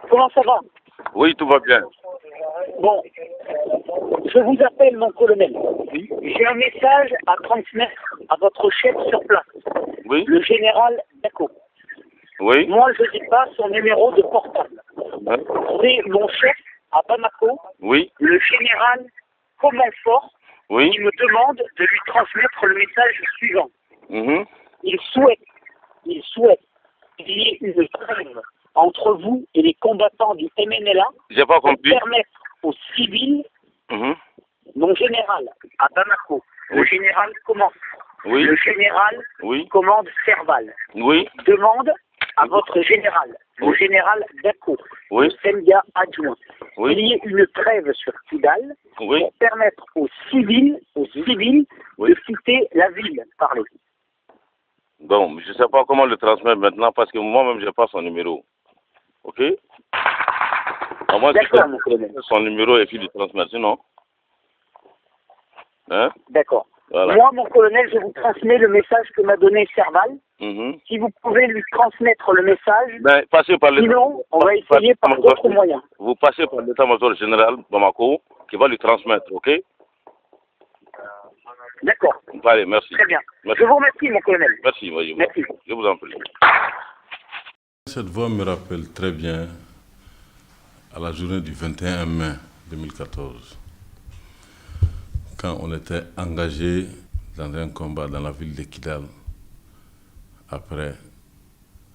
Comment ça va? Oui, tout va bien. Bon, je vous appelle mon colonel. Oui. J'ai un message à transmettre à votre chef sur place, Oui. le général Dako. Oui. Moi, je n'ai pas son numéro de portable. Hein? C'est mon chef à Bamako, Oui. le général Comonfort, Oui. qui me demande de lui transmettre le message suivant. Mhm. Il souhaite qu'il y ait une trêve entre vous et les combattants du MNLA J'ai pas pour compris. permettre aux civils, Mhm. mon général à Bamako, le Oui. général commande, Oui. le général Oui. commande Serval, Oui. demande à votre général, le Oui. général Dako, Oui. le Senga adjoint, Oui. qu'il y ait une trêve sur Kidal Oui. pour permettre aux civils Oui. de quitter la ville. Parlez. Bon, je sais pas comment le transmettre maintenant parce que moi-même, j'ai pas son numéro. Ok? À moi, tu D'accord, mon colonel. son numéro et puis le transmettre, sinon. Hein? D'accord. Voilà. Moi, mon colonel, je vous transmets le message que m'a donné Serval. Mhm. Si vous pouvez lui transmettre le message, Ben, passez par sinon, on va essayer par d'autres moyens. Vous passez par l'état-major général Bamako qui va lui transmettre, ok? D'accord. Allez, merci. Très bien. Merci. Je vous remercie, mon colonel. Merci, voyez-vous. Merci. Je vous en prie. Cette voix me rappelle très bien à la journée du 21 mai 2014, quand on était engagé dans un combat dans la ville de Kidal, après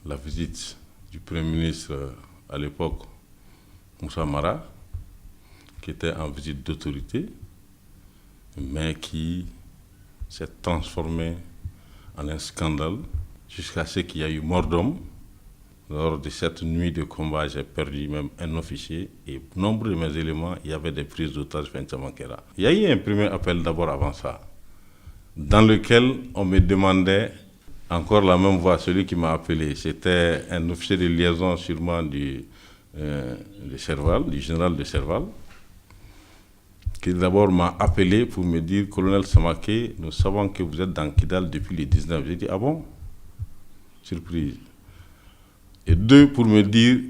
la visite du Premier ministre à l'époque, Moussa Mara, qui était en visite d'autorité, mais qui s'est transformé en un scandale jusqu'à ce qu'il y ait eu mort d'homme. Lors de cette nuit de combat, j'ai perdu même un officier et nombre de mes éléments, il y avait des prises d'otages Fentamankera. Il y a eu un premier appel d'abord avant ça, dans lequel on me demandait, encore la même voix, celui qui m'a appelé, c'était un officier de liaison sûrement de Serval, du général de Serval, qui d'abord m'a appelé pour me dire, colonel Samake, nous savons que vous êtes dans Kidal depuis le 19. J'ai dit, ah bon? Surprise. Et deux, pour me dire,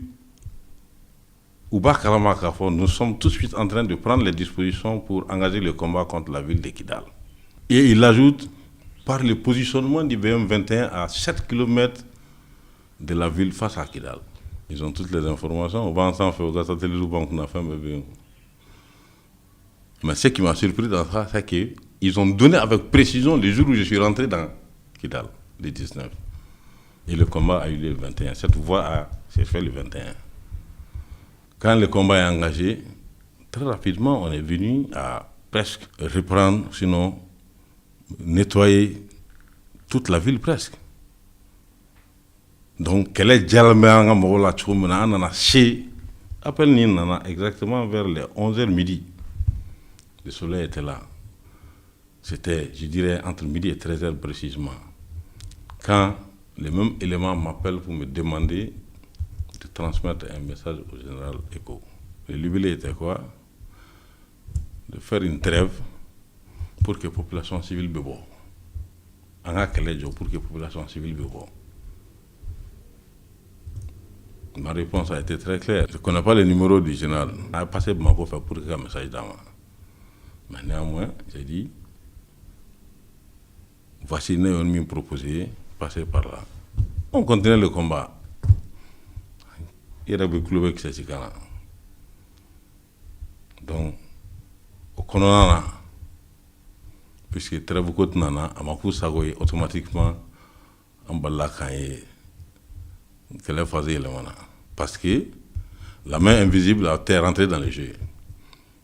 Ouba Karamakafo, nous sommes tout de suite en train de prendre les dispositions pour engager le combat contre la ville de Kidal. Et il ajoute, par le positionnement du BM21 à 7 km de la ville face à Kidal. Ils ont toutes les informations. On va ensemble faire au satellite banque n'a fait mais ce qui m'a surpris dans ça, c'est qu'ils ont donné avec précision le jour où je suis rentré dans Kidal, le 19. Et le combat a eu lieu le 21. Cette voie s'est faite le 21. Quand le combat est engagé, très rapidement, on est venu à presque reprendre, sinon nettoyer toute la ville presque. Donc, quel est Djalméanga Mogola Tchoumena, NanaChé, appelle Nina exactement vers les 11h midi. Le soleil était là. C'était, je dirais, entre midi et 13h précisément. Quand les mêmes éléments m'appellent pour me demander de transmettre un message au général Eko. Le libellé était quoi? De faire une trêve pour que la population civile bebo. En a pour que la population civile bebo. Ma réponse a été très claire. Je ne connais pas le numéro du général. On a passé ma voix pour que un message dans moi. Mais néanmoins, j'ai dit, voici une proposé, passez par là. On continue le combat. Il y a des clubs qui sont là. Donc, au Kononana, puisque très beaucoup de nana, à ma coup, ça automatiquement, en bas qu'elle est phasée le mana. Parce que la main invisible a été rentrée dans le jeu.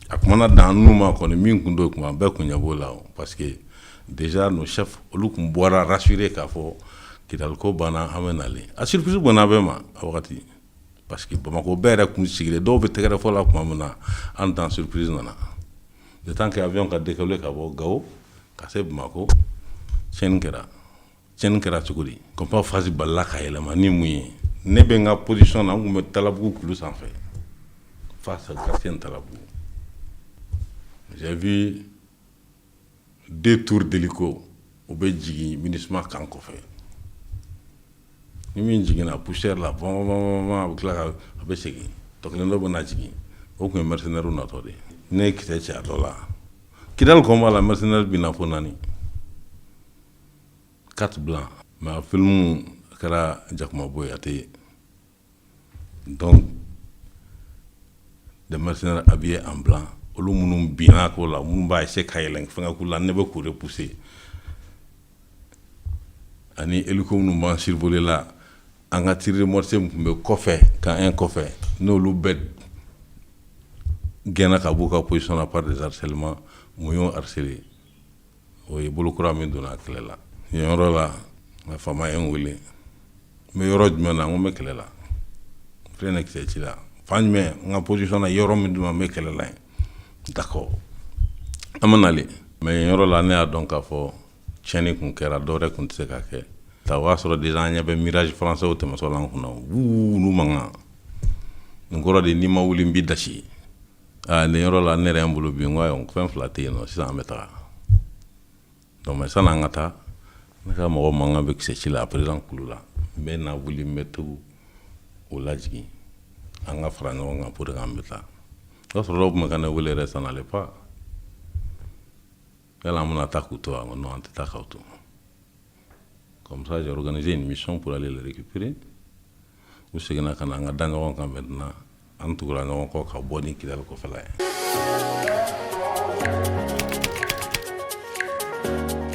Akumana dans nous, on est mis kundo kuma be kunyabo là, parce que déjà nos chefs, au qu'on boira rassurer qu'à fond, qu'il a le co bana amenalé. À surprise bonabema, à wakati. Parce que Bamako bera comme si les deux étaient très forts comme mena en temps surprise nana. Le temps que l'avion a décollé kabo gao, cassé Bamako, chenkera chukuri. Comme pas fazi balaka elema ni mouye. Ne benga position na ngou metalabu kulu sans fait. Face à Gatien Talabou. J'ai vu 2 tours d'hélico au Bédjigi, ministre Kanko fait. ni min jiginna poussière la a bɛ tila ka a bɛ segin tɔ kelen dɔ bɛ na jigin o tun ye mercenaire natɔ de ye ne ye kisɛ cɛ a dɔ la Kidal combat la mercenaire bina fo 4 blancs mais a film kɛra Jakuma Boyate donc des mercenaires habillés en blanc olu minnu binna ko la minnu b'a essayer ka yɛlɛn fɛngɛ k'u la ne bɛ k'u repousser ani hélico minnu b'an survoler la an ka tir de mortier min tun bɛ kɔfɛ kan un kɔfɛ n'olu bɛɛ gɛnna ka b'u ka position na par des harcèlements mun y'o harcelé o ye bolokura min donna kɛlɛ la yen yɔrɔ la nka faama ye n wele n bɛ yɔrɔ jumɛn na n ko n bɛ kɛlɛ la filɛ ne kisɛ ci la fan jumɛn n ka position na yɔrɔ min dun n bɛ kɛlɛ la yen d'accord an ma nale mais yen yɔrɔ la ne y'a dɔn k'a fɔ tiɲɛni kun kɛra dɔwɛrɛ kun tɛ se ka kɛ ta o y'a sɔrɔ déjà an ɲɛ bɛ mirage français tɛmɛtɔ la an kunna wuu n'u mankan nin kɔrɔ de n'i ma wuli n b'i dasi nin yɔrɔ la ne yɛrɛ ye n bolo bi n ko ayiwa fɛn fila tɛ yen nɔ sisan an bɛ taga donc mais san'an ka taa ne ka mɔgɔ mankan bɛ kisɛ ci la a président kulu la n bɛ na wuli n bɛ to o lajigin an ka fara ɲɔgɔn kan pour que an bɛ taa o y'a sɔrɔ dɔw tun bɛ ka ne wele yɛrɛ ça n'allait pas yala an bɛna taa k'u to an ko non an tɛ taa k'aw to comme ça j'ai organisé une mission pour aller les récupérer u seginna ka na an ka da ɲɔgɔn kan maintenant an tugura ɲɔgɔn kɔ ka bɔ ni Kidal kɔfɛla ye